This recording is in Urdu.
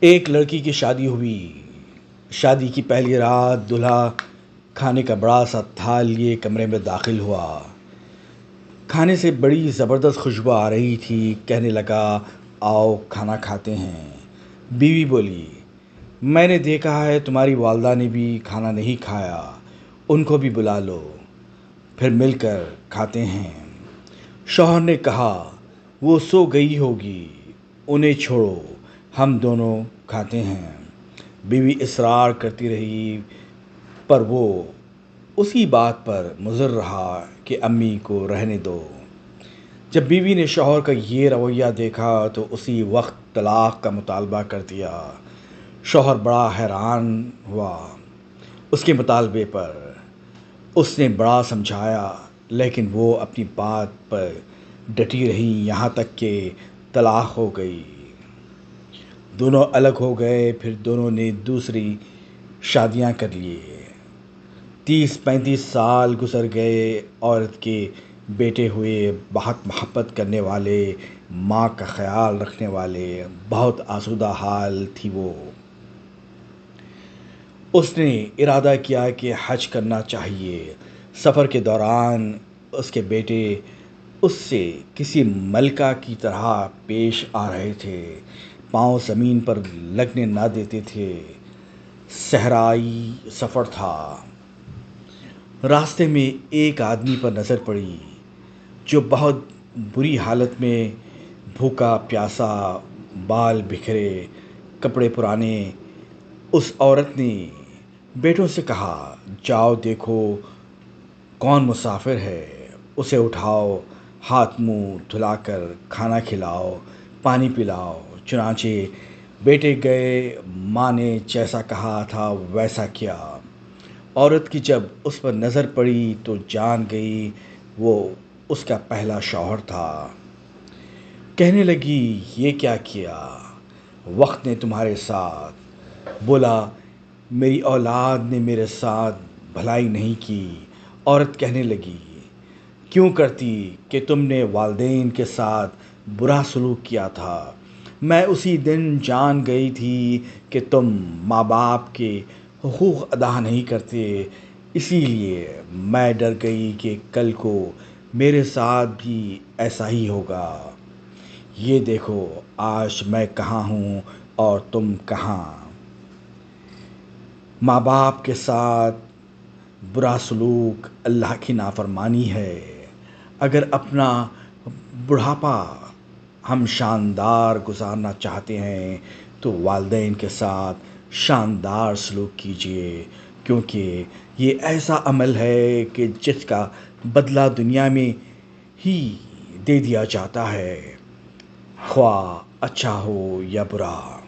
ایک لڑکی کی شادی ہوئی۔ شادی کی پہلی رات دولہا کھانے کا بڑا سا تھال لیے کمرے میں داخل ہوا۔ کھانے سے بڑی زبردست خوشبو آ رہی تھی۔ کہنے لگا، آؤ کھانا کھاتے ہیں۔ بیوی بولی، میں نے دیکھا ہے تمہاری والدہ نے بھی کھانا نہیں کھایا، ان کو بھی بلا لو، پھر مل کر کھاتے ہیں۔ شوہر نے کہا، وہ سو گئی ہوگی، انہیں چھوڑو، ہم دونوں کھاتے ہیں۔ بیوی اصرار کرتی رہی، پر وہ اسی بات پر مصر رہا کہ امی کو رہنے دو۔ جب بیوی نے شوہر کا یہ رویہ دیکھا تو اسی وقت طلاق کا مطالبہ کر دیا۔ شوہر بڑا حیران ہوا اس کے مطالبے پر۔ اس نے بڑا سمجھایا لیکن وہ اپنی بات پر ڈٹی رہی، یہاں تک کہ طلاق ہو گئی۔ دونوں الگ ہو گئے، پھر دونوں نے دوسری شادیاں کر لیے۔ 30-35 سال گزر گئے۔ عورت کے بیٹے ہوئے، بہت محبت کرنے والے، ماں کا خیال رکھنے والے، بہت آسودہ حال تھی وہ۔ اس نے ارادہ کیا کہ حج کرنا چاہیے۔ سفر کے دوران اس کے بیٹے اس سے کسی ملکہ کی طرح پیش آ رہے تھے، پاؤں زمین پر لگنے نہ دیتے تھے۔ صحرائی سفر تھا۔ راستے میں ایک آدمی پر نظر پڑی جو بہت بری حالت میں، بھوکا پیاسا، بال بکھرے، کپڑے پرانے۔ اس عورت نے بیٹوں سے کہا، جاؤ دیکھو کون مسافر ہے، اسے اٹھاؤ، ہاتھ منہ دھلا کر کھانا کھلاؤ، پانی پلاؤ۔ چنانچہ بیٹے گئے، ماں نے جیسا کہا تھا ویسا کیا۔ عورت کی جب اس پر نظر پڑی تو جان گئی وہ اس کا پہلا شوہر تھا۔ کہنے لگی، یہ کیا کیا وقت نے تمہارے ساتھ؟ بولا، میری اولاد نے میرے ساتھ بھلائی نہیں کی۔ عورت کہنے لگی، کیوں کرتی کہ تم نے والدین کے ساتھ برا سلوک کیا تھا۔ میں اسی دن جان گئی تھی کہ تم ماں باپ کے حقوق ادا نہیں کرتے، اسی لیے میں ڈر گئی کہ کل کو میرے ساتھ بھی ایسا ہی ہوگا۔ یہ دیکھو آج میں کہاں ہوں اور تم کہاں۔ ماں باپ کے ساتھ برا سلوک اللہ کی نافرمانی ہے۔ اگر اپنا بڑھاپا ہم شاندار گزارنا چاہتے ہیں تو والدین کے ساتھ شاندار سلوک کیجیے، کیونکہ یہ ایسا عمل ہے کہ جس کا بدلہ دنیا میں ہی دے دیا جاتا ہے، خواہ اچھا ہو یا برا۔